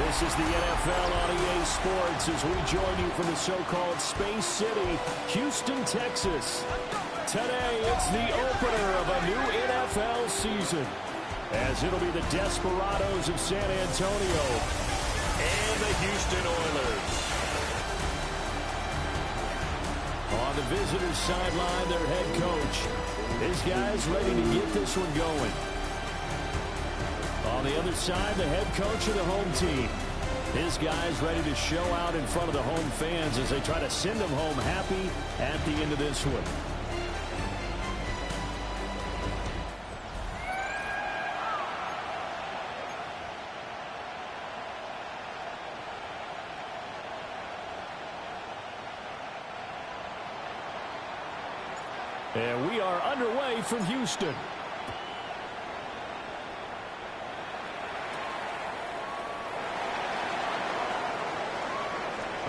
This is the NFL on EA Sports as we join you from the so-called Space City, Houston, Texas. Today, it's the opener of a new NFL season, as it'll be the Desperados of San Antonio and the Houston Oilers. On the visitors' sideline, their head coach. This guy's ready to get this one going. On the other side, the head coach of the home team. His guy's ready to show out in front of the home fans as they try to send them home happy at the end of this one. And we are underway from Houston.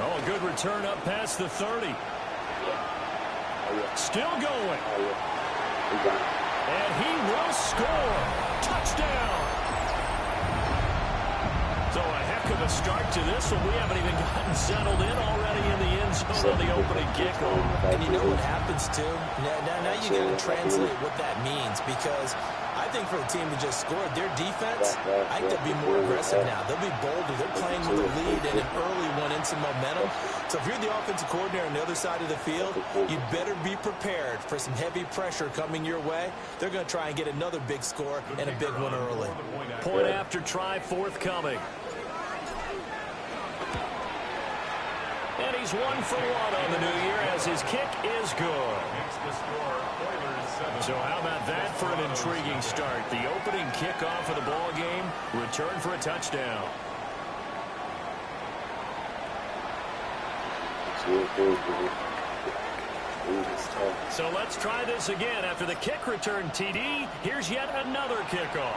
Oh, a good return up past the 30. Still going. And he will score. Touchdown. So a heck of a start to this one. We haven't even gotten settled in already in the end zone on the opening kickoff. And you know what happens, too? Now you got to translate what that means, because I think for the team to just score, their defense, I think they'll be more aggressive now. They'll be bolder. They're playing with a lead and an early one and some momentum. So if you're the offensive coordinator on the other side of the field, you better be prepared for some heavy pressure coming your way. They're going to try and get another big score and a big one early. Point after try forthcoming. And he's 1 for 1 on the new year as his kick is good. So how about that for an intriguing start? The opening kickoff of the ball game, return for a touchdown. So let's try this again. After the kick return TD, here's yet another kickoff.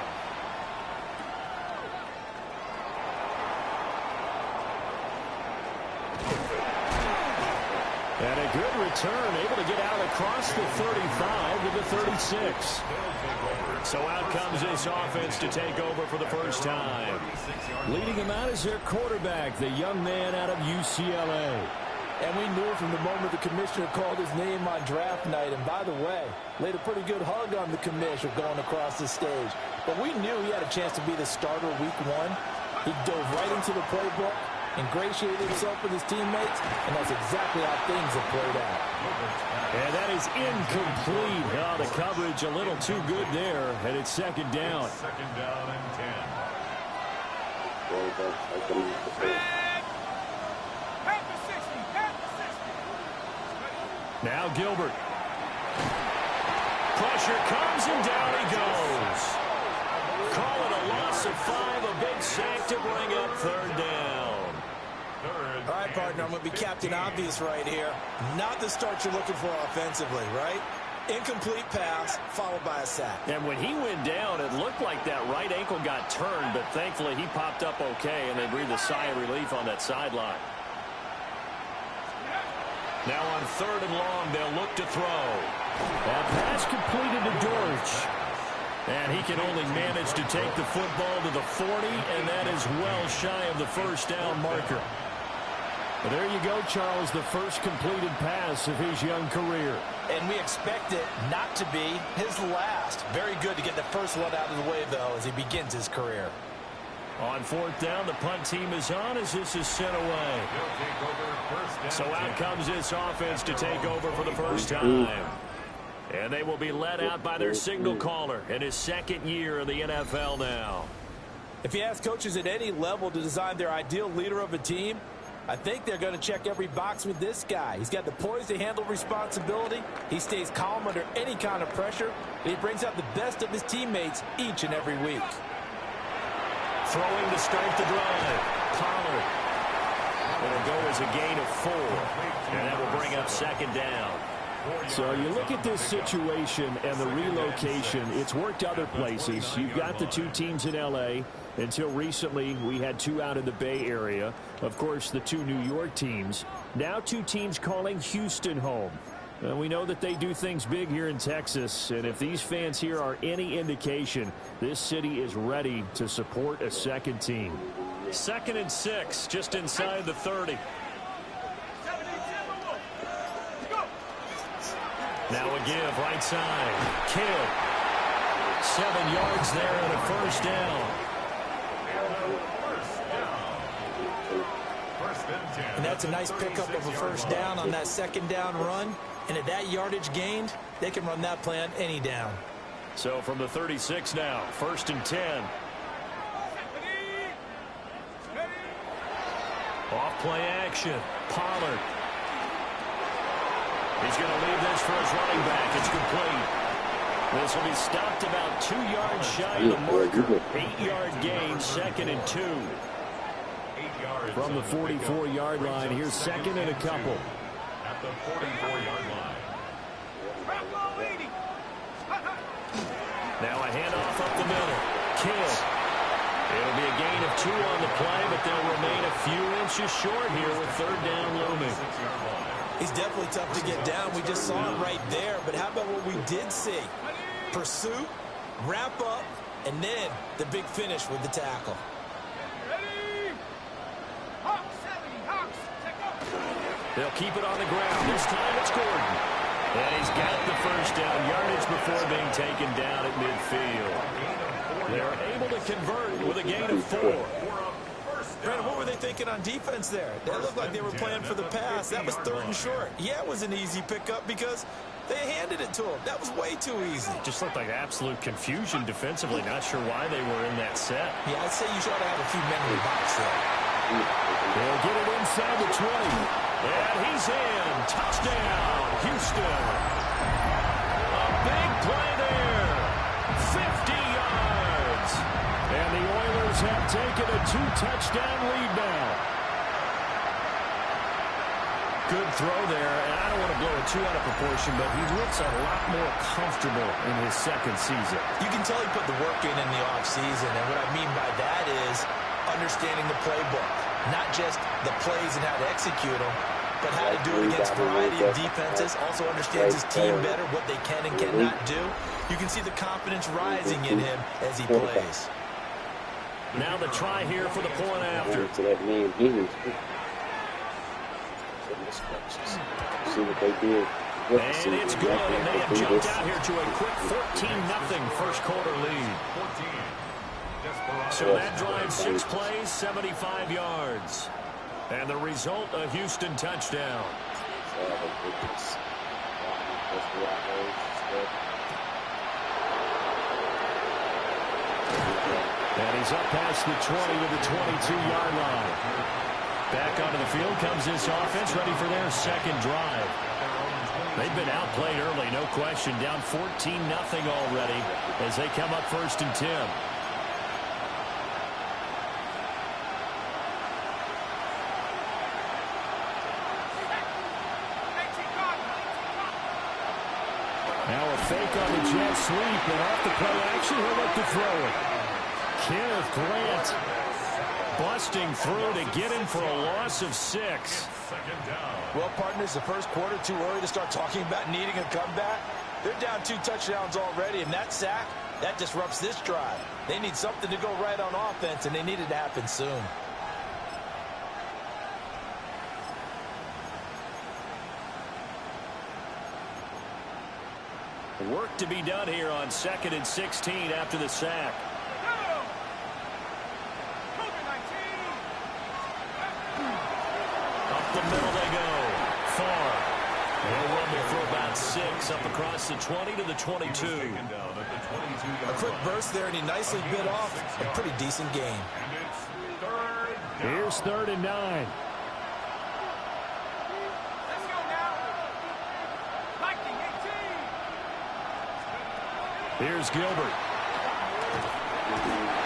And a good return, able to get out across the 35 to the 36. So out comes this offense to take over for the first time. Leading them out is their quarterback, the young man out of UCLA. And we knew from the moment the commissioner called his name on draft night. And by the way, laid a pretty good hug on the commissioner going across the stage. But we knew he had a chance to be the starter week 1. He dove right into the playbook, ingratiated himself with his teammates, and that's exactly how things have played out. And that is incomplete. Oh, the coverage a little too good there, and it's second down. Second down and 10. Now Gilbert. Pressure comes, and down he goes. Call it a loss of 5, a big sack to bring up third down. All right, partner, I'm going to be Captain Obvious right here. Not the start you're looking for offensively, right? Incomplete pass, followed by a sack. And when he went down, it looked like that right ankle got turned, but thankfully he popped up okay, and they breathed a sigh of relief on that sideline. Now on 3rd and long, they'll look to throw. That pass completed to Dortch. And he can only manage to take the football to the 40, and that is well shy of the first down marker. Well, there you go, Charles, the first completed pass of his young career. And we expect it not to be his last. Very good to get the first one out of the way, though, as he begins his career. On 4th down, the punt team is on as this is sent away. So out comes this offense to take over for the first time. And they will be led out by their signal caller in his 2nd year in the NFL now. If you ask coaches at any level to design their ideal leader of a team, I think they're going to check every box with this guy. He's got the poise to handle responsibility. He stays calm under any kind of pressure. And he brings out the best of his teammates each and every week. Throwing to start the drive. Pollard. It'll go as a gain of 4. And that will bring up 2nd down. So you look at this situation and the relocation. It's worked other places. You've got the 2 teams in L.A. Until recently, we had 2 out in the Bay Area. Of course, the 2 New York teams. Now 2 teams calling Houston home. And we know that they do things big here in Texas. And if these fans here are any indication, this city is ready to support a second team. 2nd and 6, just inside the 30. Now a give, right side. Kidd. 7 yards there and a first down. And that's a nice pickup of a first down on that 2nd down run. And at that yardage gained, they can run that play on any down. So from the 36 now, 1st and 10. Off play action. Pollard. He's going to leave this for his running back. It's complete. This will be stopped about 2 yards shy of the marker. 8-yard gain, 2nd and 2. From the 44-yard line, here's 2nd and a couple. At the 44-yard line. Now a handoff up the middle. Kidd. It'll be a gain of 2 on the play, but they'll remain a few inches short here with 3rd down looming. He's definitely tough to get down. We just saw it right there. But how about what we did see? Pursuit, wrap up, and then the big finish with the tackle. They'll keep it on the ground. This time it's Gordon. And he's got the first down yardage before being taken down at midfield. They're able to convert with a gain of 4. Brandon, what were they thinking on defense there? That looked like they were playing for the pass. That was 3rd and short. Yeah, it was an easy pickup because they handed it to him. That was way too easy. Just looked like absolute confusion defensively. Not sure why they were in that set. Yeah, I'd say you should have a few men in the box there. They'll get it inside the 20. And he's in. Touchdown, Houston. A big play there. 50 yards. And the Oilers have taken a 2-touchdown lead now. Good throw there, and I don't want to blow it too out of proportion, but he looks a lot more comfortable in his 2nd season. You can tell he put the work in the offseason, and what I mean by that is understanding the playbook. Not just the plays and how to execute them, but how to do it against a variety of defenses. Also understands his team better, what they can and cannot do. You can see the confidence rising in him as he plays. Now the try here for the point after. See what they did. And it's good, and they have jumped out here to a quick 14-0 first quarter lead. So that drives 6 plays, 75 yards. And the result, a Houston touchdown. And he's up past the 20 to the 22-yard line. Back onto the field comes this offense, ready for their 2nd drive. They've been outplayed early, no question. Down 14-0 already as they come up 1st and 10. Now a fake on the jet sweep, and off the play action, he'll look to throw it. Kenneth Grant busting through to get him for a loss of 6. Well, partners, the first quarter, too early to start talking about needing a comeback. They're down 2 touchdowns already, and that sack, that disrupts this drive. They need something to go right on offense, and they need it to happen soon. Work to be done here on 2nd and 16 after the sack. Up the middle they go. Far. They'll rumble for about 6 up across the 20 to the 22. A quick burst there, and he nicely bit off a pretty decent gain. Here's 3rd and 9. Here's Gilbert.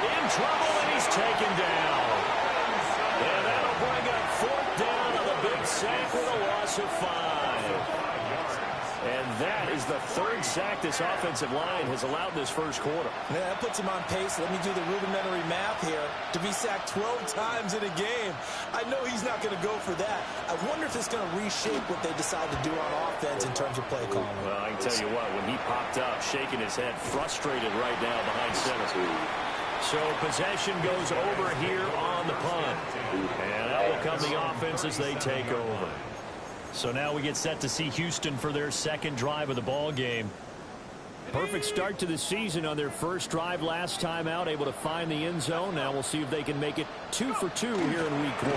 In trouble, and he's taken down. And that'll bring up 4th down on the big sack with a loss of 5. And that is the 3rd sack this offensive line has allowed this first quarter. Yeah, that puts him on pace. Let me do the rudimentary math here. To be sacked 12 times in a game, I know he's not going to go for that. I wonder if it's going to reshape what they decide to do on offense in terms of play calling. Well, I can tell you what, when he popped up, shaking his head, frustrated right now behind center. So possession goes over here on the punt. And that will come the offense as they take over. So now we get set to see Houston for their second drive of the ball game. Perfect start to the season on their first drive last time out, able to find the end zone. Now we'll see if they can make it 2 for 2 here in week 1.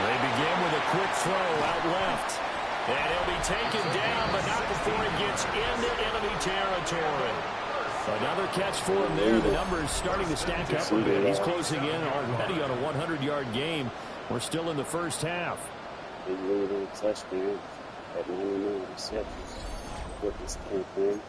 They begin with a quick throw out left. And he'll be taken down, but not before he gets into enemy territory. Another catch for him there. The number is starting to stack up a bit. He's closing in already on a 100-yard game. We're still in the first half. He's leading a touchdown at 99 receptions with this campaign.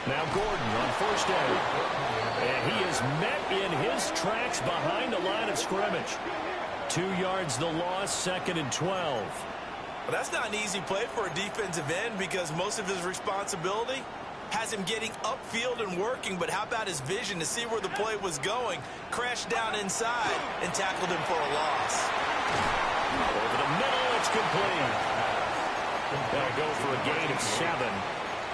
Now Gordon on first down. And he is met in his tracks behind the line of scrimmage. 2 yards the loss, 2nd and 12. Well, that's not an easy play for a defensive end because most of his responsibility has him getting upfield and working. But how about his vision to see where the play was going? Crashed down inside and tackled him for a loss. Over the middle, it's complete. They'll go for a gain of 7.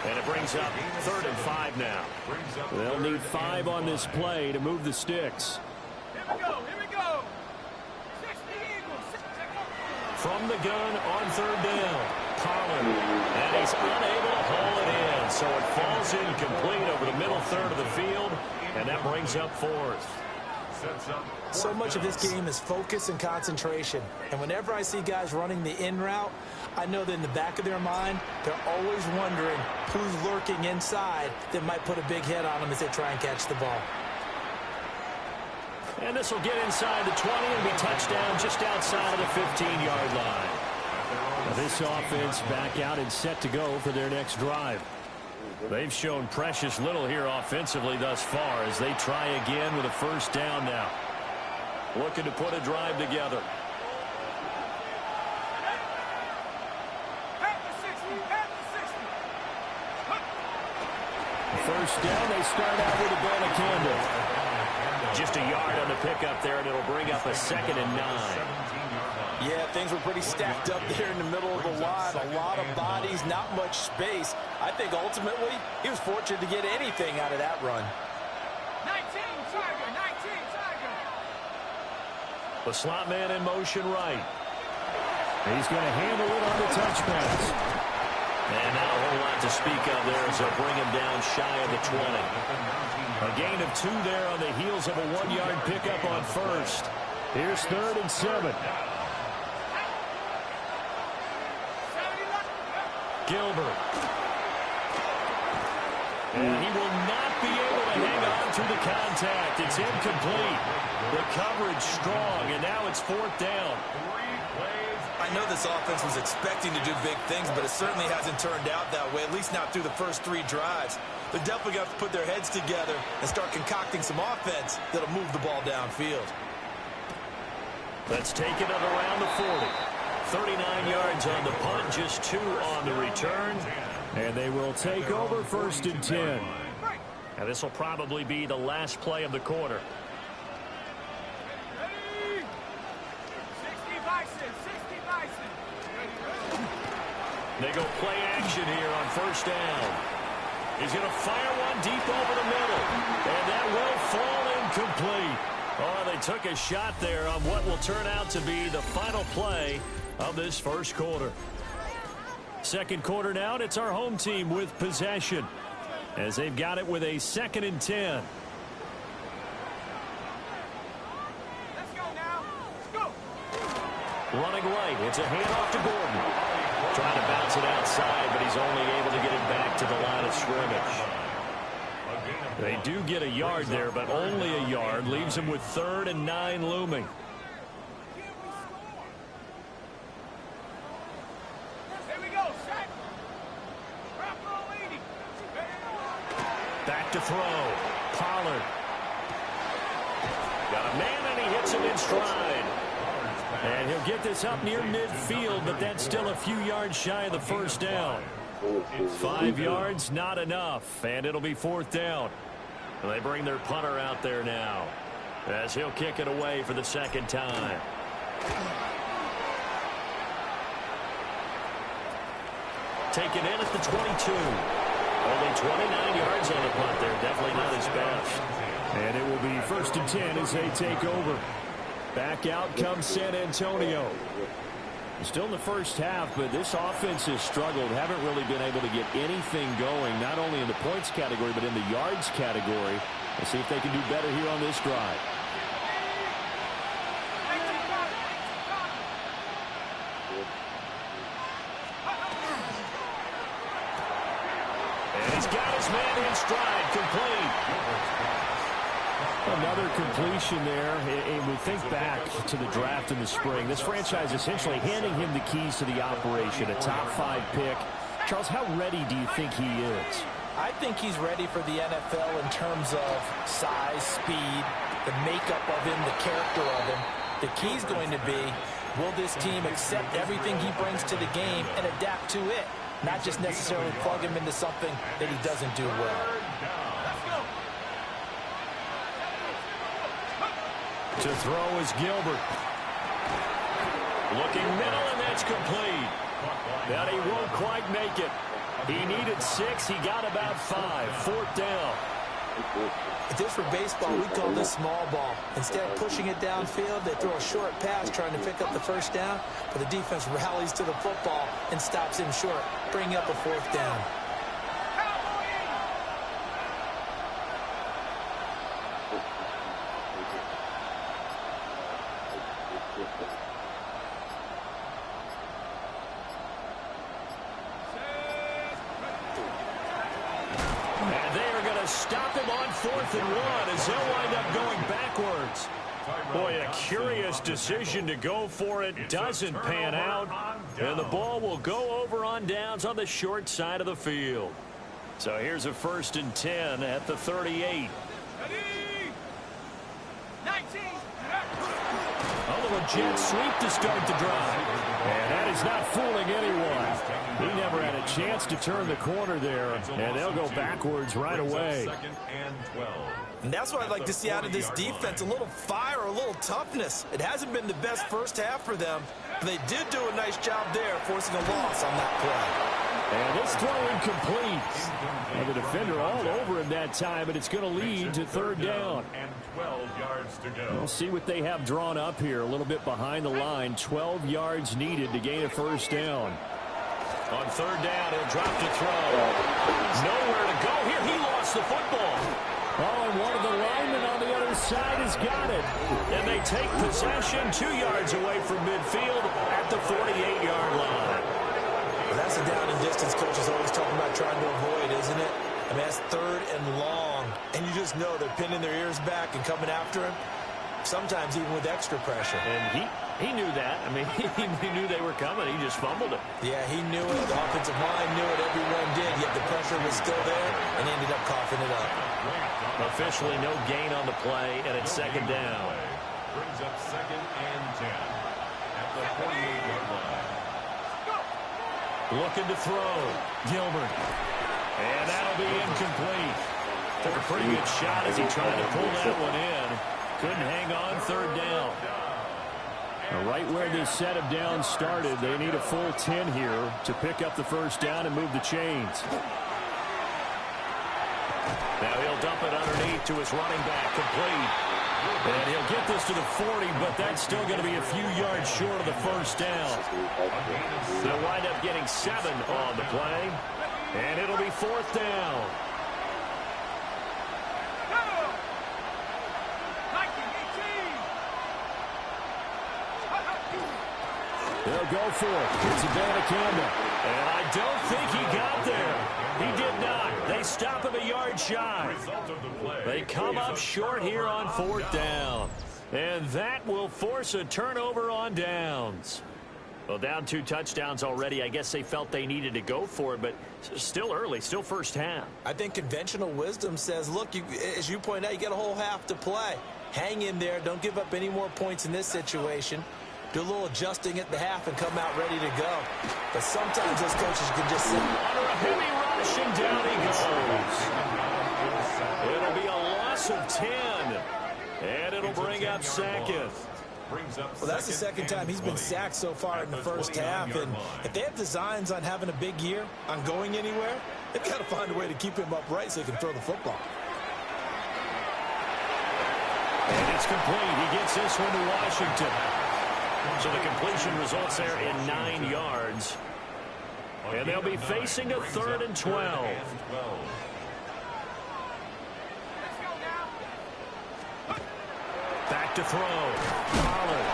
And it brings up 3rd and 5 now. They'll need 5 on this play to move the sticks. Here we go. Here we go. 60 Eagles. From the gun on 3rd down. Pollard. And he's unable to haul it in. So it falls incomplete over the middle third of the field. And that brings up 4th. So much of this game is focus and concentration. And whenever I see guys running the in route, I know that in the back of their mind, they're always wondering who's lurking inside that might put a big hit on them as they try and catch the ball. And this will get inside the 20 and be touchdown just outside of the 15-yard line. Now this offense back out and set to go for their next drive. They've shown precious little here offensively thus far as they try again with a first down now. Looking to put a drive together. First down, they start out with a ball of candle. Just a yard on the pickup there, and it'll bring up a 2nd and 9. Yeah, things were pretty stacked up there in the middle of the line. A lot of bodies, not much space. I think ultimately he was fortunate to get anything out of that run. 19, Tiger, 19, Tiger. The slot man in motion right. He's going to handle it on the touch pass. And not a whole lot to speak of there as they'll bring him down shy of the 20. A gain of 2 there on the heels of a 1-yard pickup on first. Here's 3rd and 7. Gilbert. And he will not be able to hang on to the contact. It's incomplete. The coverage strong, and now it's 4th down. I know this offense was expecting to do big things, but it certainly hasn't turned out that way, at least not through the first 3 drives. They're definitely going to have to put their heads together and start concocting some offense that'll move the ball downfield. Let's take it at around the 40. 39 yards on the punt, just 2 on the return. And they will take over 1st and 10. And this will probably be the last play of the quarter. Ready? 60 Bison, 60 Bison. They go play action here on first down. He's going to fire one deep over the middle. And that will fall incomplete. Oh, they took a shot there on what will turn out to be the final play of this first quarter. Second quarter now, and it's our home team with possession as they've got it with a 2nd and 10. Let's go now. Let's go. Running right, it's a handoff to Gordon. Trying to bounce it outside, but he's only able to get it back to the line of scrimmage. They do get a yard there, but only a yard. Leaves him with 3rd and 9 looming. Here we go, set. Drop roll 80. Back to throw. Pollard. Got a man, and he hits him in stride. And he'll get this up near midfield, but that's still a few yards shy of the first down. 5 yards, not enough, and it'll be 4th down. And they bring their punter out there now. as he'll kick it away for the second time. Taken in at the 22. Only 29 yards on the punt there. Definitely not his best. And it will be 1st and 10 as they take over. Back out comes San Antonio. Still in the first half, but this offense has struggled. Haven't really been able to get anything going, not only in the points category, but in the yards category. Let's see if they can do better here on this drive. And he's got his man in stride, complete. Another completion there, and we think back to the draft in the spring. This franchise essentially handing him the keys to the operation, a top 5 pick. Charles, how ready do you think he is? I think he's ready for the NFL in terms of size, speed, the makeup of him, the character of him. The key's going to be, will this team accept everything he brings to the game and adapt to it? Not just necessarily plug him into something that he doesn't do well. To throw is Gilbert. Looking middle, and that's complete. But he won't quite make it. He needed 6. He got about 5. 4th down. If this were baseball, we'd call this small ball. Instead of pushing it downfield, they throw a short pass trying to pick up the first down, but the defense rallies to the football and stops him short, bringing up a 4th down. Stop him on 4th and 1 as they'll wind up going backwards. Boy, a curious decision to go for it. Doesn't pan out. And the ball will go over on downs on the short side of the field. So here's a 1st and 10 at the 38. A little jet sweep to start the drive. And that is not fooling anyone. He never had a chance to turn the corner there, and they'll go backwards right away. And that's what I'd like to see out of this defense, a little fire, a little toughness. It hasn't been the best first half for them, but they did do a nice job there, forcing a loss on that play. And this throw incomplete. And the defender all over him that time, but it's going to lead to 3rd down. And 12 yards to go. We'll see what they have drawn up here, a little bit behind the line. 12 yards needed to gain a 1st down. On 3rd down, he'll drop to throw. Nowhere to go here. He lost the football. Oh, and one of the linemen on the other side has got it. And they take possession 2 yards away from midfield at the 48-yard line. Well, that's a down and distance coach is always talking about trying to avoid, isn't it? I mean, that's 3rd and long. And you just know they're pinning their ears back and coming after him, sometimes even with extra pressure. And he knew that. I mean, he knew they were coming. He just fumbled it. Yeah, he knew it. The offensive line knew it. Everyone did. Yet the pressure was still there, and ended up coughing it up. Officially no gain on the play, and it's 2nd down. Brings up 2nd and 10 at the 48-yard line. Looking to throw. Gilbert. And that'll be incomplete. Took a pretty good shot as he tried to pull that one in. Couldn't hang on. 3rd down. Right where this set of downs started, they need a full 10 here to pick up the 1st down and move the chains. Now he'll dump it underneath to his running back, complete. And he'll get this to the 40, but that's still going to be a few yards short of the 1st down. They'll wind up getting 7 on the play, and it'll be 4th down. They'll go for it. It's Antoniovs. And I don't think he got there. He did not. They stop him a yard shy. They come up short here on 4th down. And that will force a turnover on downs. Well, down 2 touchdowns already. I guess they felt they needed to go for it, but still early, still first half. I think conventional wisdom says, look, as you point out, you got a whole half to play. Hang in there. Don't give up any more points in this situation. Do a little adjusting at the half and come out ready to go. But sometimes those coaches can just sit under a heavy rush, and down he goes. It'll be a loss of 10. And it'll bring up second. Well, that's the second time he's been sacked so far in the first half. And if they have designs on having a big year, on going anywhere, they've got to find a way to keep him upright so he can throw the football. And it's complete. He gets this one to Washington. So the completion results there in 9 yards. And they'll be facing a 3rd and 12. Back to throw. Pollard.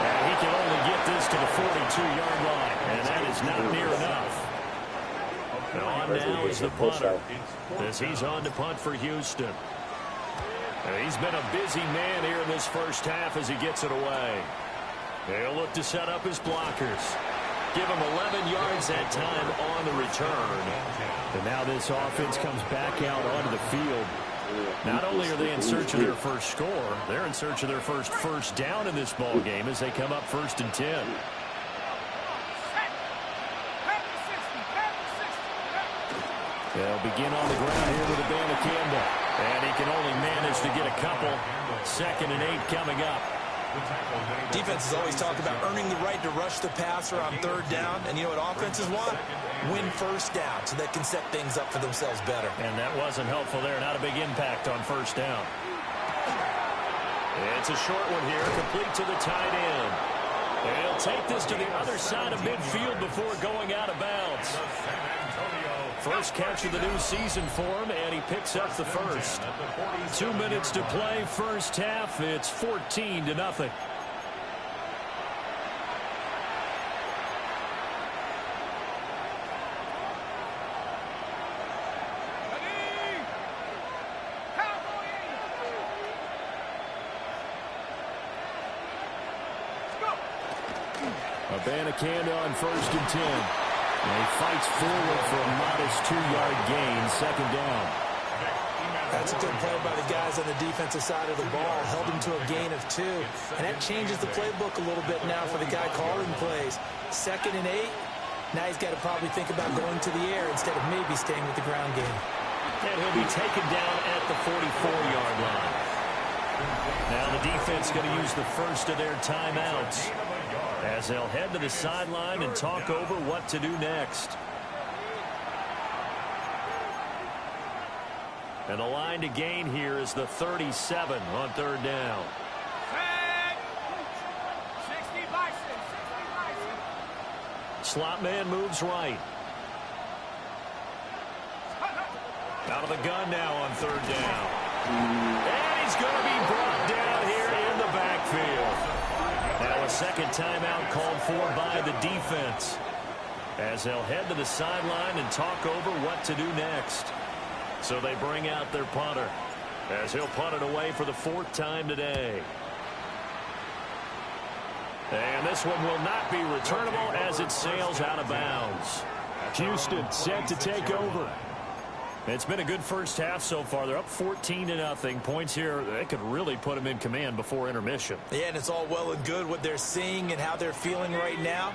And he can only get this to the 42-yard line. And that is not near enough. And on now is the punter, as he's on to punt for Houston. And he's been a busy man here in this first half as he gets it away. They'll look to set up his blockers. Give him 11 yards that time on the return. And now this offense comes back out onto the field. Not only are they in search of their first score, they're in search of their first down in this ball game as they come up 1st and 10. They'll begin on the ground here with Abanikanda. And he can only manage to get a couple. 2nd and 8 coming up. Defenses always talk about earning the right to rush the passer on 3rd down. And you know what offenses want? Win 1st down so they can set things up for themselves better. And that wasn't helpful there. Not a big impact on 1st down. It's a short one here, complete to the tight end. And he'll take this to the other side of midfield before going out of bounds. First catch of the new season for him, and he picks up the first. 2 minutes to play, first half. It's 14-0. Abanikanda on 1st and 10. And he fights forward for a modest 2-yard gain, 2nd down. That's a good play by the guys on the defensive side of the ball. Held him to a gain of 2. And that changes the playbook a little bit now for the guy calling plays. 2nd and 8. Now he's got to probably think about going to the air instead of maybe staying with the ground game. And he'll be taken down at the 44-yard line. Now the defense going to use the first of their timeouts as they'll head to the sideline and talk over what to do next. And the line to gain here is the 37 on 3rd down. 60 Bison. Slot man moves right. Out of the gun now on 3rd down. And he's going to be brought down here in the backfield. Now a 2nd timeout called for by the defense as they'll head to the sideline and talk over what to do next. So they bring out their punter as he'll punt it away for the 4th time today. And this one will not be returnable as it sails out of bounds. Houston set to take over. It's been a good first half so far. They're up 14-0. Points here, they could really put them in command before intermission. Yeah, and it's all well and good what they're seeing and how they're feeling right now.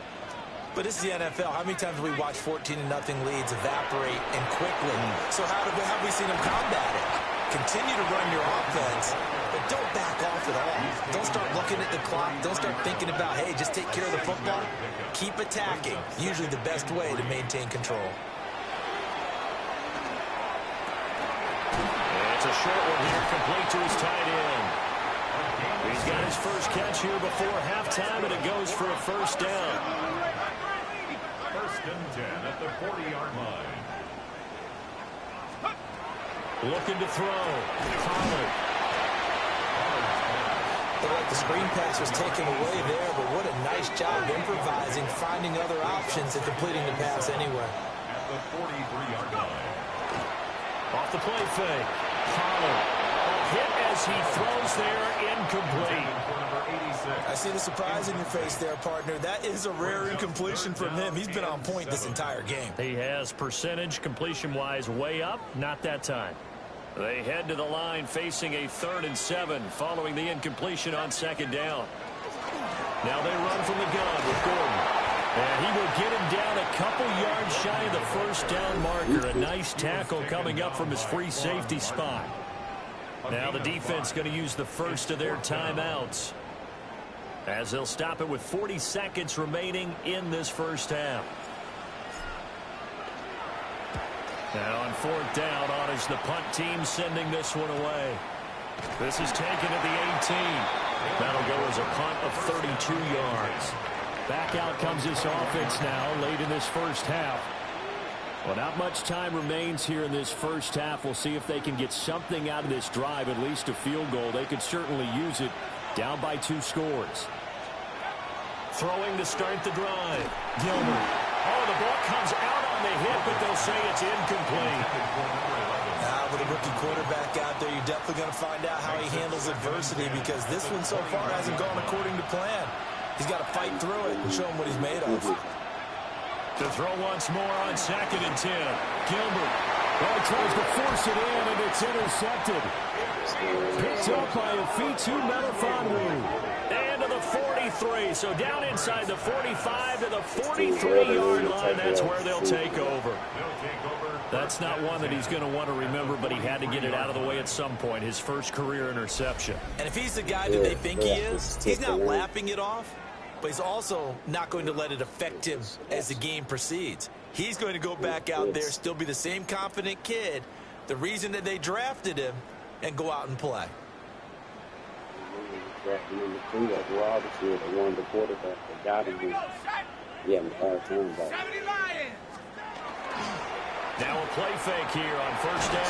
But this is the NFL. How many times have we watched 14-0 leads evaporate and quickly? So how have we seen them combat it? Continue to run your offense, but don't back off at all. Don't start looking at the clock. Don't start thinking about, hey, just take care of the football. Keep attacking. Usually the best way to maintain control. It's a short one here, complete to his tight end. He's got his first catch here before halftime, and it goes for a 1st down. 1st and 10 at the 40-yard line. Looking to throw. Pollard. Looked like the screen pass was taken away there, but what a nice job improvising, finding other options, and completing the pass anyway. At the 43-yard line. Off the play fake. Pollard. Hit as he throws there, incomplete. I see the surprise in your face there, partner. That is a rare incompletion from him. He's been on point this entire game. He has percentage completion-wise way up, not that time. They head to the line facing a 3rd and 7 following the incompletion on 2nd down. Now they run from the gun with Gordon. And he will get him down a couple yards shy of the 1st down marker. A nice tackle coming up from his free safety spot. Now the defense going to use the first of their timeouts, as they'll stop it with 40 seconds remaining in this first half. Now on fourth down, on is the punt team sending this one away. This is taken at the 18. That'll go as a punt of 32 yards. Back out comes this offense now late in this first half. Well, not much time remains here in this first half. We'll see if they can get something out of this drive, at least a field goal. They could certainly use it, down by 2 scores. Throwing to start the drive. Gilbert. Oh, the ball comes out on the hit, but they'll say it's incomplete. With a rookie quarterback out there, you're definitely going to find out how he handles adversity, because this one so far hasn't gone according to plan. He's got to fight through it and show him what he's made of. To throw once more on 2nd and 10. Gilbert. Well, he tries to force it in, and it's intercepted. Picked up by a Fitu Melifonwu. And to the 43. So down inside the 45 to the 43-yard line. That's where they'll take over. That's not one that he's going to want to remember, but he had to get it out of the way at some point. His first career interception. And if he's the guy that they think he is, he's not lapping it off, but he's also not going to let it affect him as the game proceeds. He's going to go back out there, still be the same confident kid, the reason that they drafted him, and go out and play. Number 3, like obviously the one the quarterback that got him here. Yeah, I'm hard time about it. Now a play fake here on first down.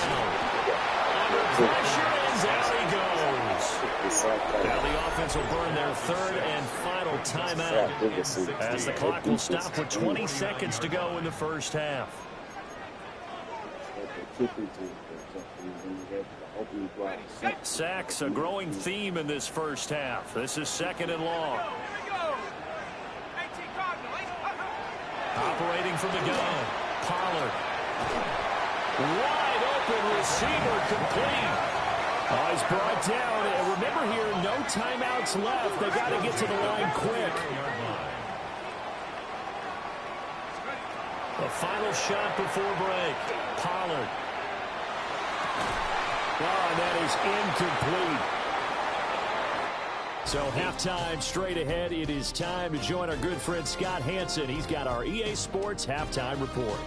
Under pressure, and down he goes. Now the offense will burn their 3rd and final timeout, as the clock will stop with 20 seconds to go in the first half. Sacks, a growing theme in this first half. This is 2nd and long. Operating from the gun, Pollard. Wide open receiver, complete. Oh, he's brought down. And remember here, no timeouts left. They got to get to the line quick. The final shot before break. Pollard. Oh, and that is incomplete. So halftime straight ahead. It is time to join our good friend Scott Hanson. He's got our EA Sports halftime report.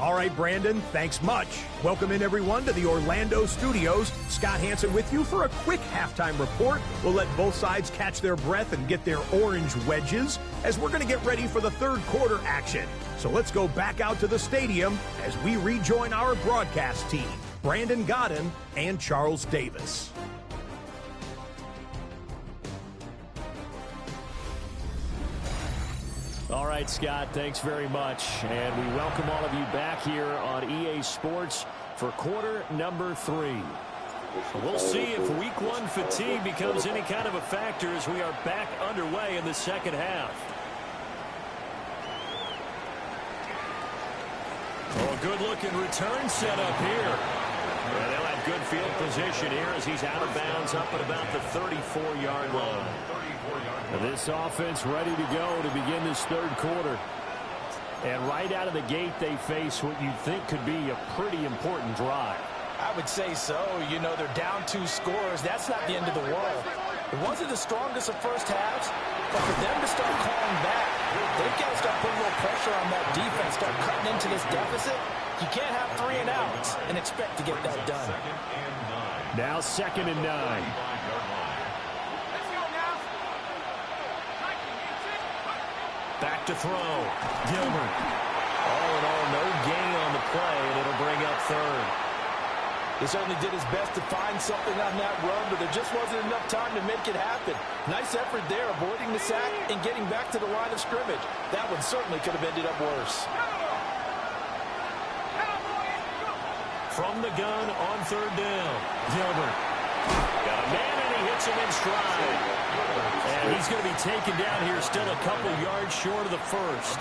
All right, Brandon, thanks much. Welcome in, everyone, to the Orlando studios. Scott Hanson with you for a quick halftime report. We'll let both sides catch their breath and get their orange wedges as we're going to get ready for the third quarter action. So let's go back out to the stadium as we rejoin our broadcast team, Brandon Godden and Charles Davis. All right, Scott, thanks very much. And we welcome all of you back here on EA Sports for quarter number 3. We'll see if week 1 fatigue becomes any kind of a factor as we are back underway in the second half. Oh, good-looking return set up here. And they'll have good field position here as he's out of bounds up at about the 34-yard line. This offense ready to go to begin this third quarter. And right out of the gate, they face what you'd think could be a pretty important drive. I would say so. You know, they're down 2 scores. That's not the end of the world. It wasn't the strongest of first halves, but for them to start calling back, they've got to start putting a little pressure on that defense, start cutting into this deficit. You can't have 3 and outs and expect to get that done. Now 2nd and 9. Back to throw. Gilbert. All in all, no gain on the play, and it'll bring up 3rd. He certainly did his best to find something on that run, but there just wasn't enough time to make it happen. Nice effort there, avoiding the sack and getting back to the line of scrimmage. That one certainly could have ended up worse. From the gun on 3rd down. Gilbert. Got a man, and he hits him in stride. And he's going to be taken down here still a couple yards short of the first.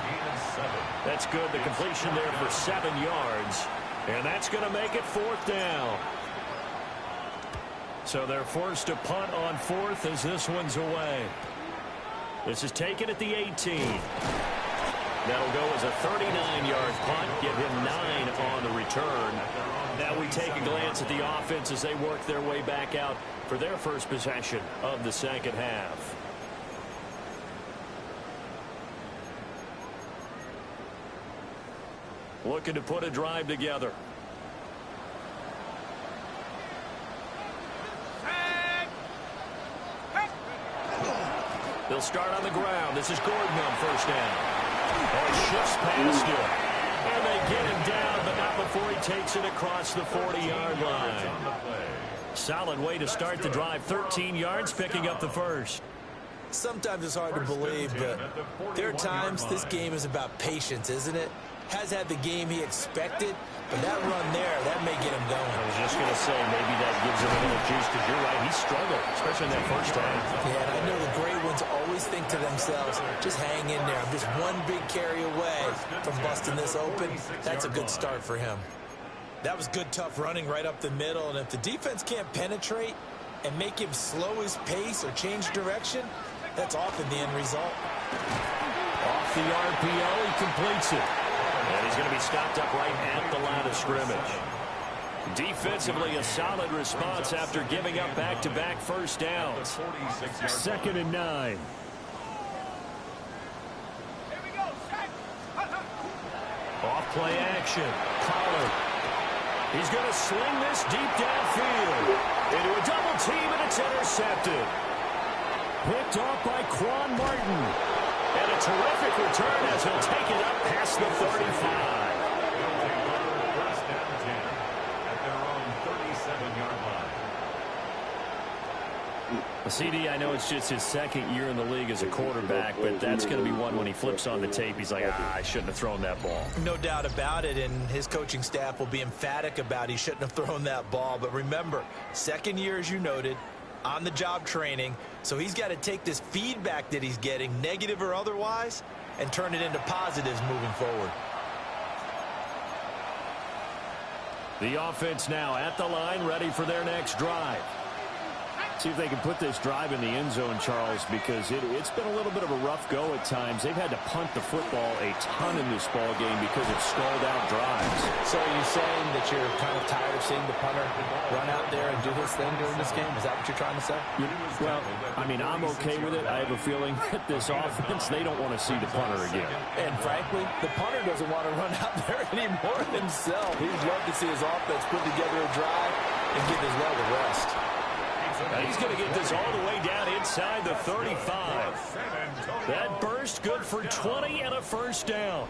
That's good. The completion there for 7 yards. And that's going to make it 4th down. So they're forced to punt on 4th as this one's away. This is taken at the 18. That'll go as a 39-yard punt. Give him 9 on the return. Now we take a glance at the offense as they work their way back out for their first possession of the second half. Looking to put a drive together. They'll start on the ground. This is Gordon on first down. And shifts past him. And they get him down, but not before he takes it across the 40-yard line. Solid way to start the drive. 13 yards, picking up the first. Sometimes it's hard to believe, but there are times this game is about patience, isn't it? Has had the game he expected, but that run there, that may get him going. I was just going to say, maybe that gives him a little juice, because you're right, he struggled, especially in that first half. Yeah, and I know the great ones always think to themselves, just hang in there. I'm just one big carry away from busting this open. That's a good start for him. That was good, tough running right up the middle, and if the defense can't penetrate and make him slow his pace or change direction, that's often the end result. Off the RPO, he completes it. And he's going to be stopped up right at the line of scrimmage. Defensively, a solid response after giving up back-to-back first downs. 2nd and 9. Off play action. Pollard. He's going to sling this deep downfield. Into a double team, and it's intercepted. Picked off by Quan Martin. And a terrific return as he'll take it up past the 35. CD, I know it's just his second year in the league as a quarterback, but that's going to be one when he flips on the tape. He's like, I shouldn't have thrown that ball. No doubt about it, and his coaching staff will be emphatic about he shouldn't have thrown that ball. But remember, second year, as you noted, on-the-job training, so he's got to take this feedback that he's getting, negative or otherwise, and turn it into positives moving forward. The offense now at the line, ready for their next drive. See if they can put this drive in the end zone, Charles, because it's been a little bit of a rough go at times. They've had to punt the football a ton in this ball game because of stalled-out drives. So are you saying that you're kind of tired of seeing the punter run out there and do his thing during this game? Is that what you're trying to say? Well, I mean, I'm okay with it. I have a feeling that this offense, they don't want to see the punter again. And frankly, the punter doesn't want to run out there anymore himself. He'd love to see his offense put together a drive and give his leg a rest. He's going to get this all the way down inside the 35. That burst good for 20 and a first down.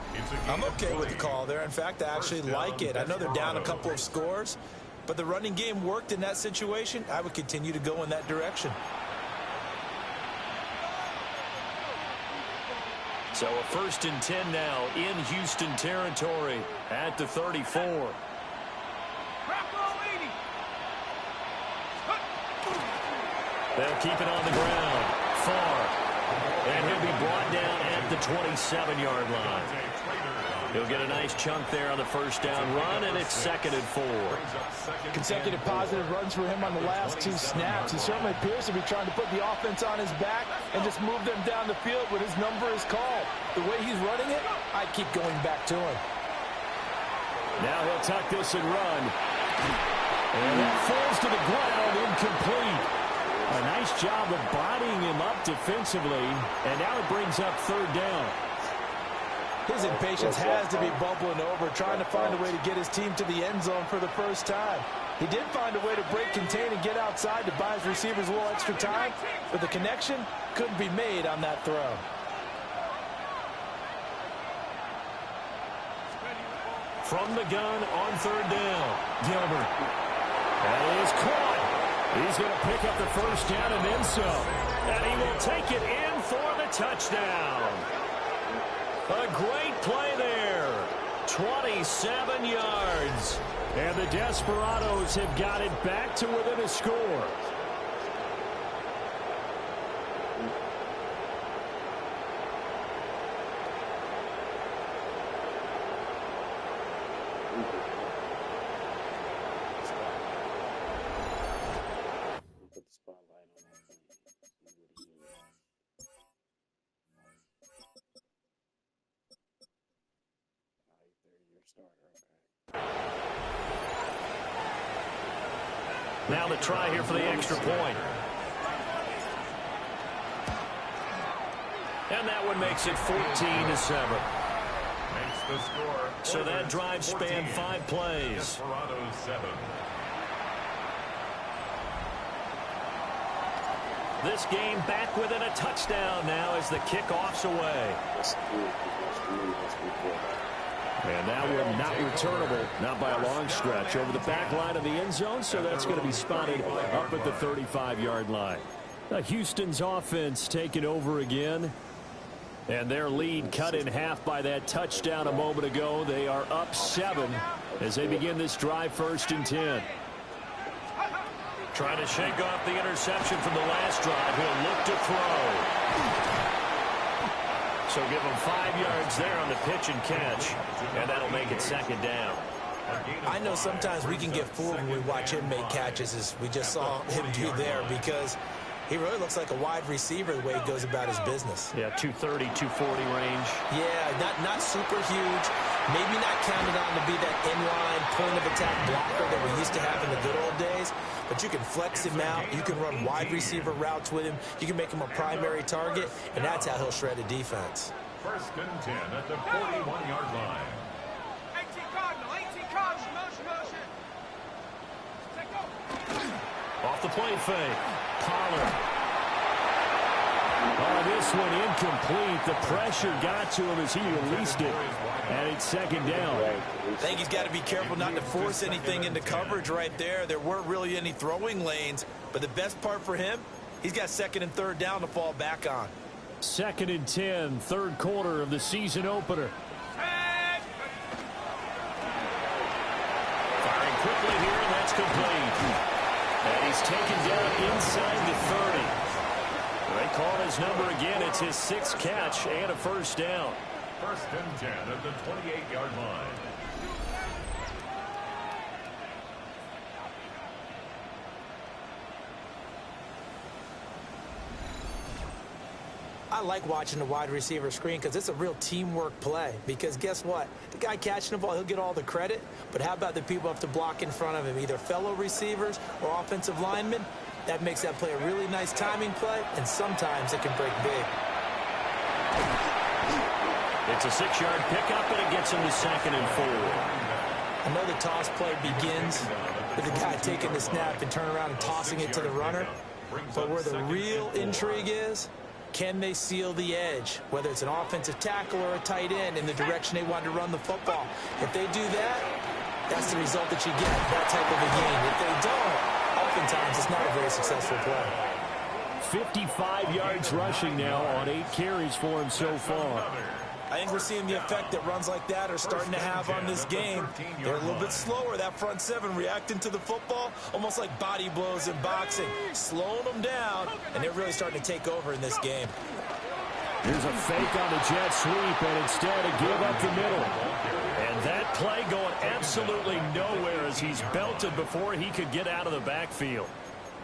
I'm okay with the call there. In fact, I actually like it. I know they're down a couple of scores, but the running game worked in that situation. I would continue to go in that direction. So a 1st and 10 now in Houston territory at the 34. They'll keep it on the ground. Far. And he'll be brought down at the 27-yard line. He'll get a nice chunk there on the first down run, and it's 2nd and 4. Consecutive positive runs for him on the last 2 snaps. He certainly appears to be trying to put the offense on his back and just move them down the field when his number is called. The way he's running it, I keep going back to him. Now he'll tuck this and run. And that falls to the ground, incomplete. A nice job of bodying him up defensively, and now it brings up 3rd down. His impatience has to be bubbling over, trying to find a way to get his team to the end zone for the first time. He did find a way to break contain and get outside to buy his receivers a little extra time, but the connection couldn't be made on that throw. From the gun on 3rd down, Gilbert. That is caught. He's going to pick up the first down and then some. And he will take it in for the touchdown. A great play there. 27 yards. And the Desperados have got it back to within a score. Now the try here for the extra point. And that one makes it 14-7. Makes the score. So that drive spanned 5 plays. Desperados 7. This game back within a touchdown now as the kickoff's away. And that one not returnable, not by a long stretch, over the back line of the end zone, so that's going to be spotted up at the 35-yard line. Houston's offense taking over again, and their lead cut in half by that touchdown a moment ago. They are up 7 as they begin this drive, 1st and 10. Trying to shake off the interception from the last drive. He'll look to throw. So give him 5 yards there on the pitch and catch, and that'll make it 2nd down. I know sometimes we can get fooled when we watch him make catches, as we just saw him do there, because he really looks like a wide receiver the way he goes about his business. Yeah, 230, 240 range. Yeah, not super huge. Maybe not counted on to be that inline point-of-attack blocker that we used to have in the good old days. But you can flex him out. You can run wide receiver routes with him. You can make him a primary target, and that's how he'll shred a defense. 1st and 10 at the 41-yard line. 18 Cardinal, motion. Take go. Off the play fake. Pollard. Oh, this one incomplete. The pressure got to him as he released it. And it's 2nd down. I think he's got to be careful not to force anything into coverage right there. There weren't really any throwing lanes. But the best part for him, he's got 2nd and 3rd down to fall back on. 2nd and 10, 3rd quarter of the season opener. Firing quickly here, and that's complete. And he's taken down inside the 30. They call his number again. It's his 6th catch and a 1st down. 1st and 10 at the 28-yard line. I like watching the wide receiver screen because it's a real teamwork play. Because guess what? The guy catching the ball, he'll get all the credit. But how about the people who have to block in front of him, either fellow receivers or offensive linemen? That makes that play a really nice timing play, and sometimes it can break big. It's a 6-yard pickup, and it gets him to 2nd and 4. I know the toss play begins with the guy taking the snap and turn around and tossing it to the runner. But where the real intrigue is, can they seal the edge, whether it's an offensive tackle or a tight end, in the direction they want to run the football? If they do that, that's the result that you get, that type of a game. If they don't, oftentimes it's not a very successful play. 55 yards rushing now on 8 carries for him so far. I think we're seeing the effect that runs like that are starting to have on this game. They're a little bit slower, that front 7, reacting to the football, almost like body blows in boxing, slowing them down, and they're really starting to take over in this game. Here's a fake on the jet sweep, and instead a give up the middle. And that play going absolutely nowhere as he's belted before he could get out of the backfield.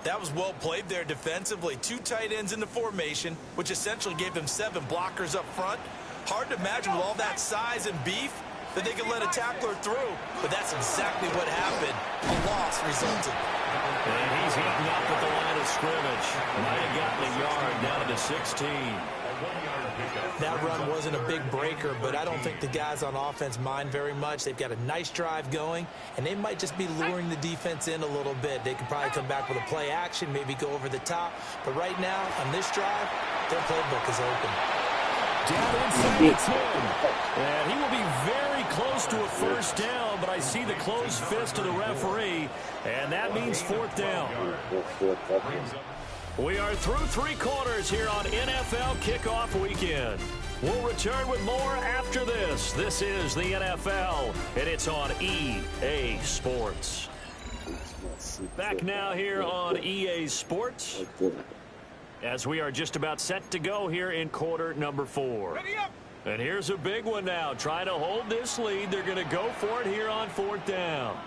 That was well played there defensively. 2 tight ends in the formation, which essentially gave them 7 blockers up front. Hard to imagine with all that size and beef that they could let a tackler through, but that's exactly what happened. A loss resulted. And he's eaten up at the line of scrimmage. Might have gotten a yard down to the 16. That run wasn't a big breaker, but I don't think the guys on offense mind very much. They've got a nice drive going, and they might just be luring the defense in a little bit. They could probably come back with a play action, maybe go over the top. But right now, on this drive, their playbook is open. Down inside the 10. And he will be very close to a 1st down, but I see the closed fist of the referee, and that means 4th down. We are through 3 quarters here on NFL Kickoff Weekend. We'll return with more after this. This is the NFL, and it's on EA Sports. Back now here on EA Sports, as we are just about set to go here in quarter number 4. And here's a big one now. Trying to hold this lead. They're going to go for it here on 4th down.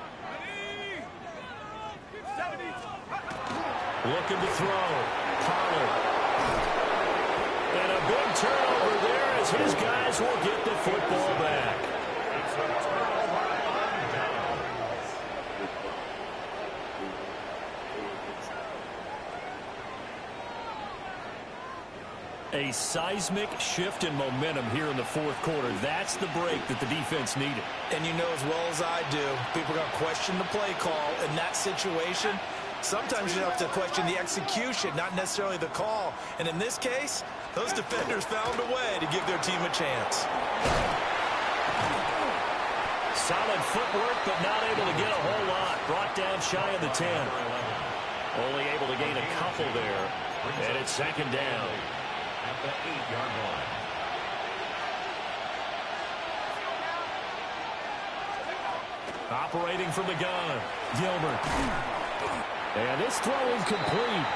Looking to throw. Pollard. And a big turnover there as his guys will get the football back. A seismic shift in momentum here in the fourth quarter. That's the break that the defense needed. And you know as well as I do, people are going to question the play call in that situation. Sometimes you have to question the execution, not necessarily the call. And in this case, those defenders found a way to give their team a chance. Solid footwork, but not able to get a whole lot. Brought down shy of the 10. Only able to gain a couple there. And it's second down. At the 8-yard line. Operating from the gun, Gilbert. And this throw incomplete.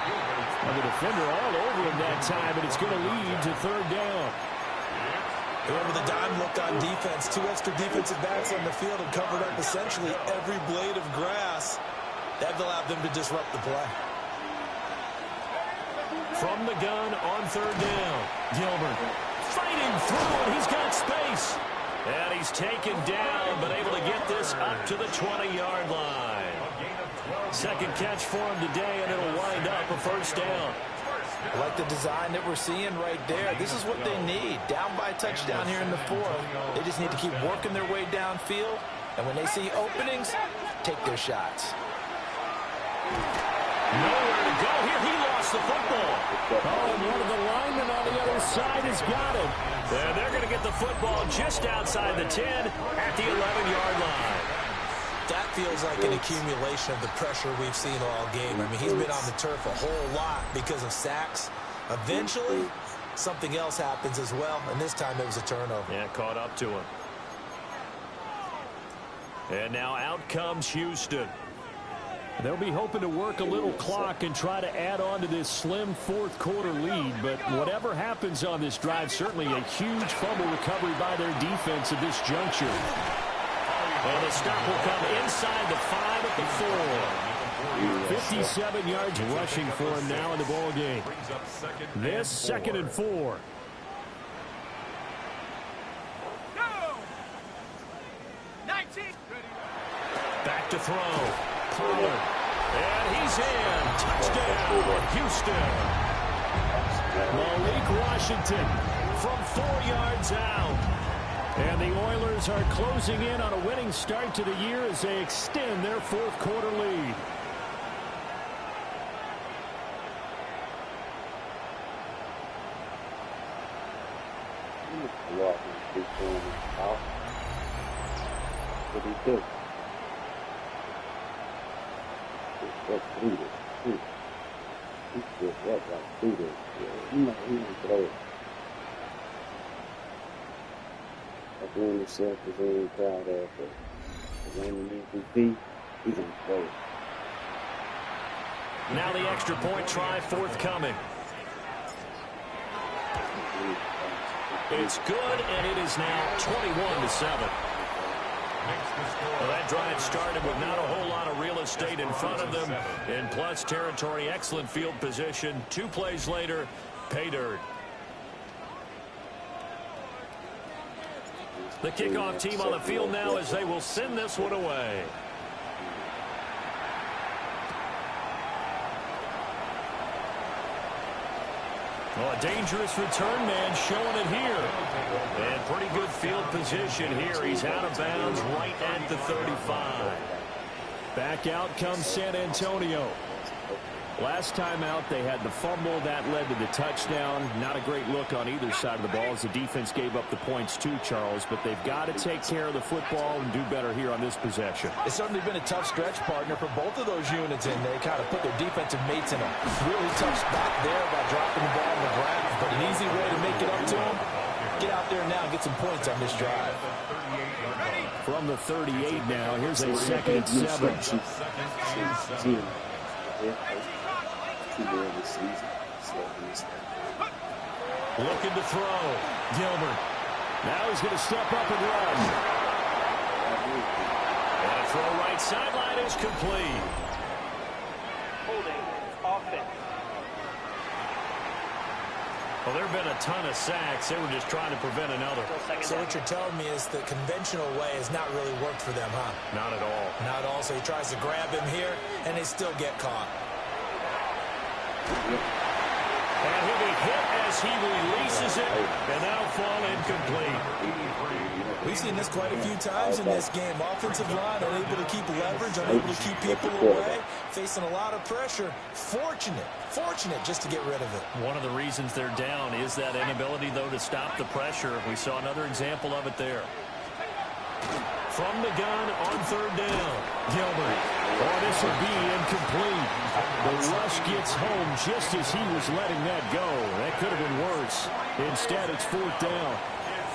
And the defender all over him that time, and it's going to lead to third down. Remember the dime look on defense. 2 extra defensive backs on the field and covered up essentially every blade of grass. That allowed them to disrupt the play. From the gun on third down, Gilbert fighting through, and he's got space. And he's taken down, but able to get this up to the 20-yard line. Second catch for him today, and it'll wind up a first down. I like the design that we're seeing right there. This is what they need. Down by a touchdown here in the fourth. They just need to keep working their way downfield. And when they see openings, take their shots. Nowhere to go here. He lost the football. Oh, and one of the linemen on the other side has got it. And they're going to get the football just outside the 10 at the 11-yard line. That feels like an accumulation of the pressure we've seen all game. I mean, he's been on the turf a whole lot because of sacks. Eventually, something else happens as well, and this time it was a turnover. Yeah, caught up to him. And now out comes Houston. They'll be hoping to work a little clock and try to add on to this slim fourth quarter lead. But whatever happens on this drive, certainly a huge fumble recovery by their defense at this juncture. And the stop will come inside the 5 at the 4. 57 yards rushing for him now in the ball game. This second and 4. Back to throw. Pollard. And he's in. Touchdown, Houston. Malik Washington from 4 yards out. And the Oilers are closing in on a winning start to the year as they extend their fourth quarter lead. What do you do? He's just like through this. He didn't throw it. Like when himself is very proud of, but when he MVP, he's going to throw it. Now the extra point try forthcoming. It's good, and it is now 21-7. Well, that drive started with not a whole lot of real estate in front of them. In plus territory, excellent field position. 2 plays later, pay dirt. The kickoff team on the field now as they will send this one away. Well, a dangerous return man showing it here. And pretty good field position here. He's out of bounds right at the 35. Back out comes San Antonio. Last time out, they had the fumble. That led to the touchdown. Not a great look on either side of the ball as the defense gave up the points too, Charles. But they've got to take care of the football and do better here on this possession. It's certainly been a tough stretch, partner, for both of those units, and they kind of put their defensive mates in a really tough spot there by dropping the ball on the ground. But an easy way to make it up to them, get out there now and get some points on this drive. From the 38 now, here's a second and 7. Looking to throw. Gilbert. Now he's going to step up and run. And a throw right sideline is complete. Holding offense. Well, there have been a ton of sacks. They were just trying to prevent another. So what you're telling me is the conventional way has not really worked for them, huh? Not at all. Not at all. So he tries to grab him here, and they still get caught. And he'll be hit as he releases it, and that'll fall incomplete. We've seen this quite a few times in this game. Offensive line unable to keep leverage, unable to keep people away, facing a lot of pressure. Fortunate just to get rid of it. One of the reasons they're down is that inability, though, to stop the pressure. We saw another example of it there. From the gun on third down, Gilbert. Oh, this will be incomplete. The rush gets home just as he was letting that go. That could have been worse. Instead, it's fourth down.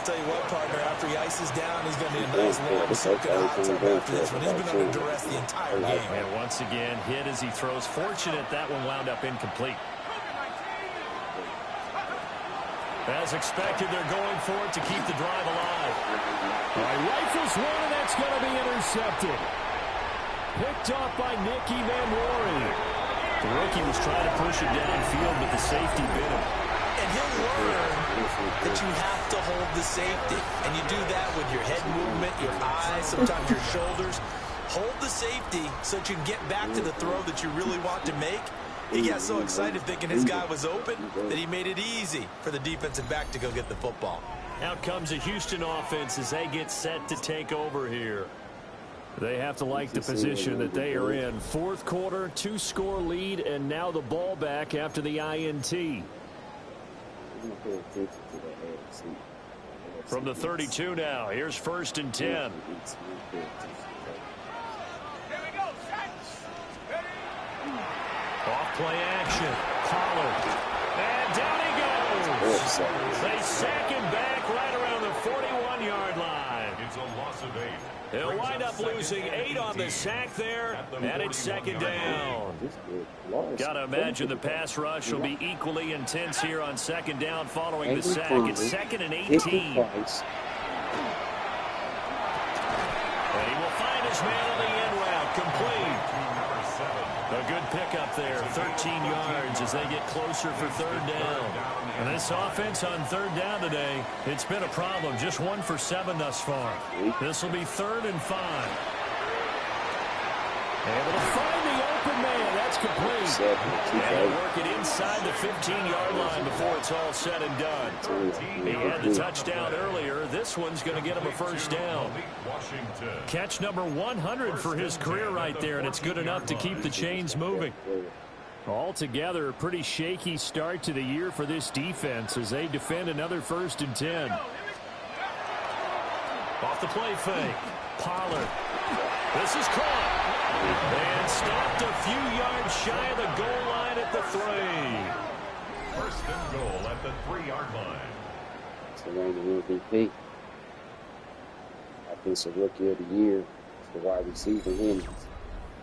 Tell you what, partner, after he ices down, he's going to need a nice long soaking hot tub after this one. He's been under duress the entire game. And once again, hit as he throws. Fortunate that one wound up incomplete. As expected, they're going for it to keep the drive alive. All right, rifles one, and that's going to be intercepted. Picked off by Nicky Van Rory. The rookie was trying to push it downfield, but the safety bit him. And he'll learn that you have to hold the safety. And you do that with your head movement, your eyes, sometimes your shoulders. Hold the safety so that you can get back to the throw that you really want to make. He got so excited thinking his guy was open that he made it easy for the defensive back to go get the football. Out comes a Houston offense as they get set to take over here. They have to like the position that they are in. Fourth quarter, 2-score lead, and now the ball back after the INT. From the 32 now, here's 1st and 10. Off play action. Pollard. And down he goes. They sack him back right around the 41-yard line. It's a loss of 8. He'll wind up losing 8 on the sack there, and it's 2nd down. Got to imagine the pass rush will be equally intense here on 2nd down following the sack. It's 2nd and 18. And he will find his man on the end route, complete. A good pickup there, 13 yards as they get closer for 3rd down. And this offense on 3rd down today, it's been a problem. Just 1 for 7 thus far. This will be 3rd and 5. Able to find the open man. That's complete. And they'll work it inside the 15-yard line before it's all said and done. He had the touchdown earlier. This one's going to get him a 1st down. Catch number 100 for his career right there, and it's good enough to keep the chains moving. Altogether, a pretty shaky start to the year for this defense as they defend another 1st and 10. Off the play fake. Pollard. This is caught. And stopped a few yards shy of the goal line at the 3. 1st and goal at the 3-yard line. It's the reigning MVP. Offensive Rookie of the Year. The wide receiver wins.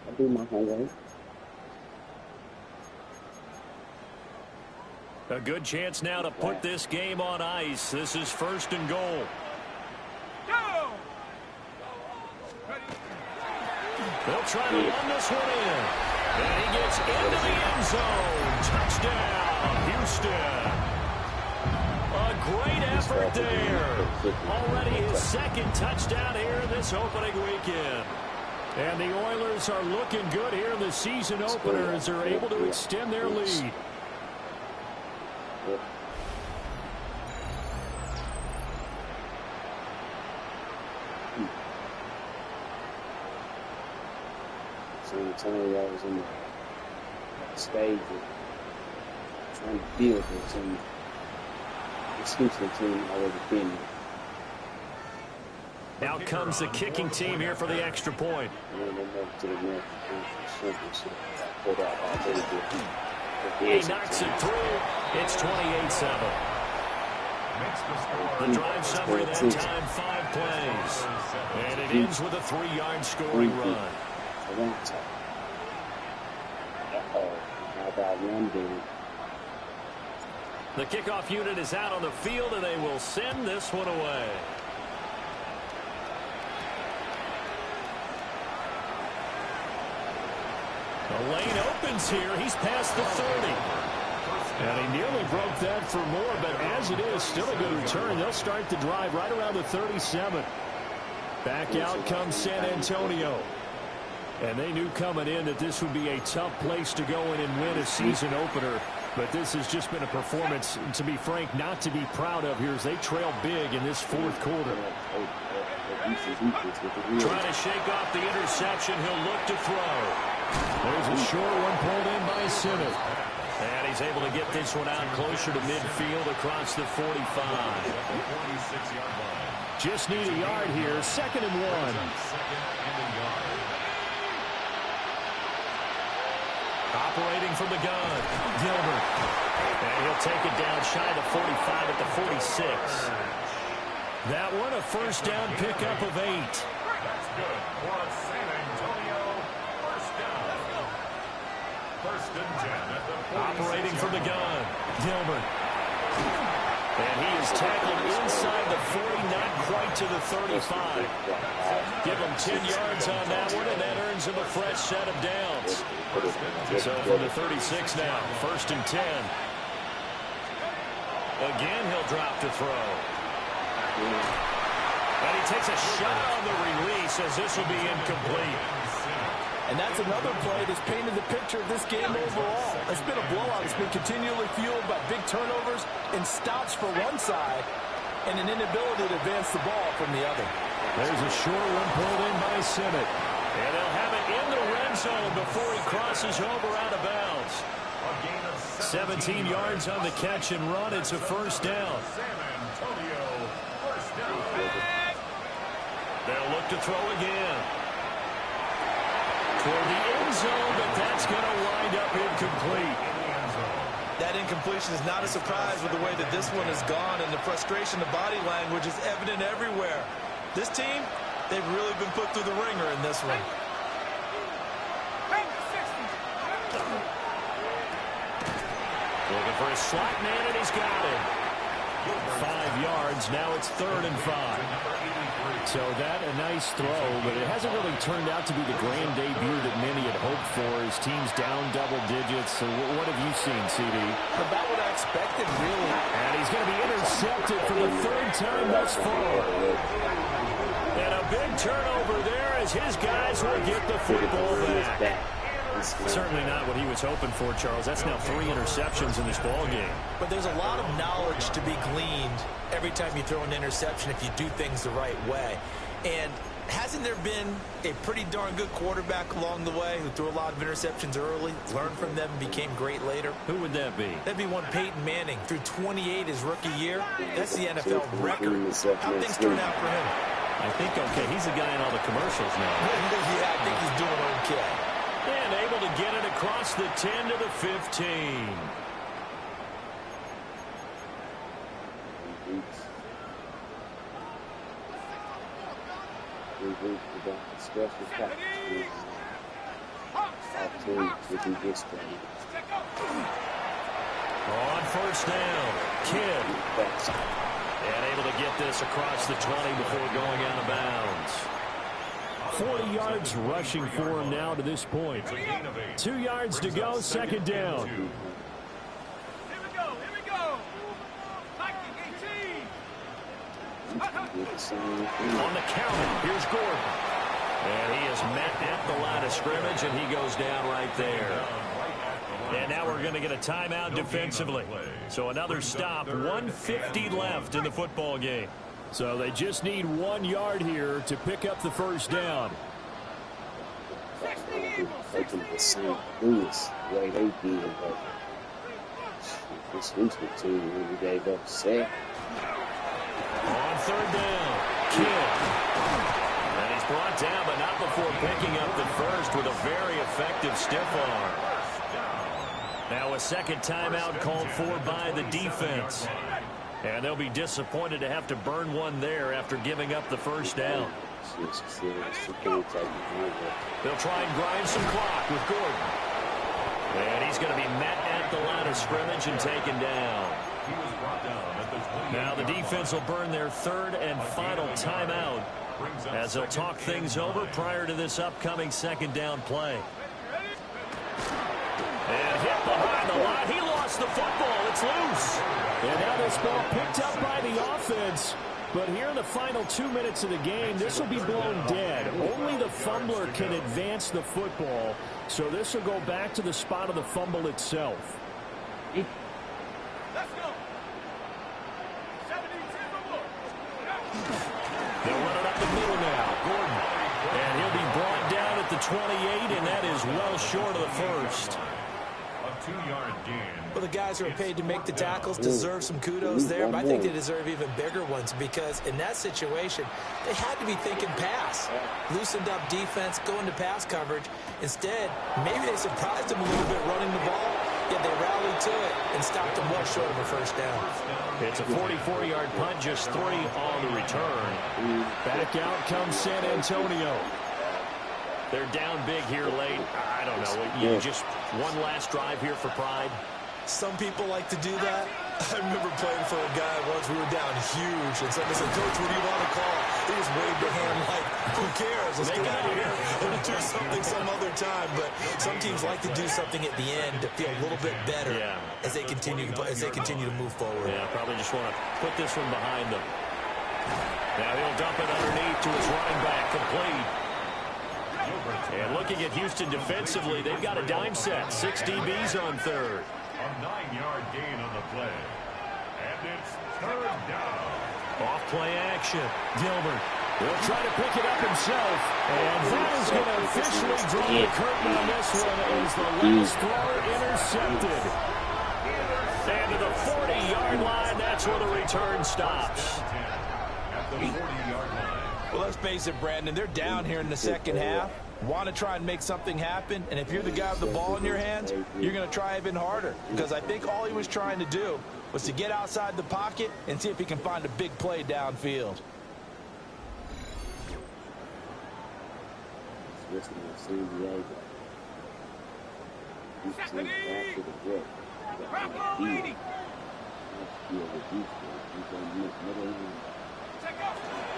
I do my homework. A good chance now to put this game on ice. This is 1st and goal. They'll try to run this one in. And he gets into the end zone. Touchdown, Houston. A great effort there. Already his 2nd touchdown here this opening weekend. And the Oilers are looking good here in the season opener as they're able to extend their lead. Antoniovs was in the stage of trying to build this team. This Houston team already been there. Out comes the kicking team here for the extra point. He knocks it through. It's 28-7. The drive summary that time, 5 plays. And it ends with a 3-yard scoring run. The kickoff unit is out on the field, and they will send this one away. The lane opens here. He's past the 30. And he nearly broke that for more, but as it is, still a good return. They'll start the drive right around the 37. Back out comes San Antonio. And they knew coming in that this would be a tough place to go in and win a season opener. But this has just been a performance, to be frank, not to be proud of here as they trail big in this fourth quarter. Trying to shake off the interception. He'll look to throw. There's a short one pulled in by Simmons. And he's able to get this one out closer to midfield across the 45. Just need a yard here. 2nd and 1. Operating from the gun, Gilbert. And he'll take it down shy of the 45 at the 46. That one a first down pickup of 8. That's good for a San Antonio first down. 1st and 10 at the 46. Operating from the gun, Gilbert. And he is tackled inside the 40, not quite to the 35. Give him 10 yards on that one, and that earns him a fresh set of downs. So from the 36 now, 1st and 10. Again, he'll drop to throw. And he takes a shot on the release as this will be incomplete. And that's another play that's painted the picture of this game overall. It's been a blowout. It's been continually fueled by big turnovers and stops for one side and an inability to advance the ball from the other. There's a short one pulled in by Simmons. And they'll have it in the red zone before he crosses over out of bounds. 17 yards on the catch and run. It's a first down. San Antonio first down. They'll look to throw again. Toward the end zone, but that's going to wind up incomplete. That incompletion is not a surprise with the way that this one has gone, and the frustration, the body language is evident everywhere. This team, they've really been put through the ringer in this one. Looking for a slot man, and he's got it. 5 yards. Now it's 3rd and 5. So that a nice throw, but it hasn't really turned out to be the grand debut that many had hoped for. His team's down double digits. So what have you seen, CD? About what I expected, really. And he's going to be intercepted for the 3rd time thus far. And a big turnover there as his guys will get the football back. Certainly not what he was hoping for, Charles. That's now 3 interceptions in this ball game. But there's a lot of knowledge to be gleaned every time you throw an interception if you do things the right way. And hasn't there been a pretty darn good quarterback along the way who threw a lot of interceptions early, learned from them, and became great later? Who would that be? That'd be one Peyton Manning. Threw 28 his rookie year. That's the NFL record. How things turn out for him? I think, okay, he's the guy in all the commercials now. Yeah, I think he's doing okay. And able to get it across the 10 to the 15. On first down, Kidd. And able to get this across the 20 before going out of bounds. 40 yards rushing for him now to this point. 2 yards to go, 2nd down. Here we go. On the counter, here's Gordon. And he is met at the line of scrimmage, and he goes down right there. And now we're going to get a timeout defensively. So another stop, 1:50 left in the football game. So they just need 1 yard here to pick up the first down. Taking the St. Louis the way they did, but this Houston team really gave up a sack. On 3rd down, Kidd. And he's brought down, but not before picking up the first with a very effective stiff arm. Now a second timeout called for by the defense. And they'll be disappointed to have to burn one there after giving up the first down. They'll try and grind some clock with Gordon. And he's going to be met at the line of scrimmage and taken down. Now the defense will burn their 3rd and final timeout as they'll talk things over prior to this upcoming 2nd down play. And hit behind the line. He lost the football. It's loose. And now this ball picked up by the offense. But here in the final 2 minutes of the game, this will be blown dead. Only the fumbler can advance the football. So this will go back to the spot of the fumble itself. Let's go. 72 more. They'll run it up the middle now. Gordon. And he'll be brought down at the 28, and that is well short of the first. A 2-yard gain. Well, the guys who are paid to make the tackles deserve some kudos there, but I think they deserve even bigger ones because in that situation, they had to be thinking pass. Loosened up defense, going to pass coverage. Instead, maybe they surprised them a little bit running the ball, yet they rallied to it and stopped them well short of a first down. It's a 44-yard punt, just 3 on the return. Back out comes San Antonio. They're down big here late. I don't know. You just one last drive here for pride. Some people like to do that. I remember playing for a guy once. We were down huge, and somebody said, "Coach, what do you want to call?" He just waved a hand like, "Who cares? Let's get out of here and do something some other time." But some teams like to do something at the end to feel a little bit better as they continue to move forward. Yeah, probably just want to put this one behind them. Now he'll dump it underneath to his running back, complete. And looking at Houston defensively, they've got a dime set. 6 DBs on third. A 9-yard gain on the play. And it's 3rd down. Off play action. Gilbert will try to pick it up himself. And that is going to officially draw the curtain on this one as the last throw intercepted. And to the 40-yard line, that's where the return stops. At the 40-yard line. Well, let's face it, Brandon, they're down here in the second half. Want to try and make something happen, and if you're the guy with the ball in your hands, you're going to try even harder. Because I think all he was trying to do was to get outside the pocket and see if he can find a big play downfield.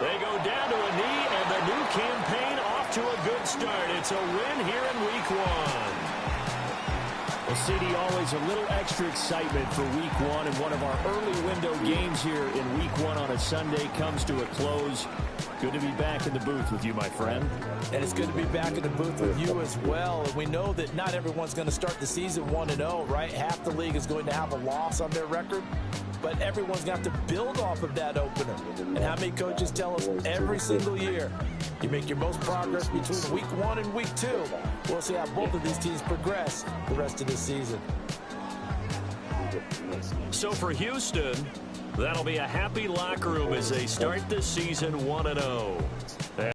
They go down to a knee, and the new campaign off to a good start. It's a win here in Week 1. Well, CD, always a little extra excitement for Week 1, and one of our early window games here in Week 1 on a Sunday comes to a close. Good to be back in the booth with you, my friend. And it's good to be back in the booth with you as well. And we know that not everyone's going to start the season 1-0, right? Half the league is going to have a loss on their record. But everyone's got to build off of that opener. And how many coaches tell us every single year, you make your most progress between Week 1 and Week 2. We'll see how both of these teams progress the rest of this season. So for Houston, that'll be a happy locker room as they start this season 1-0.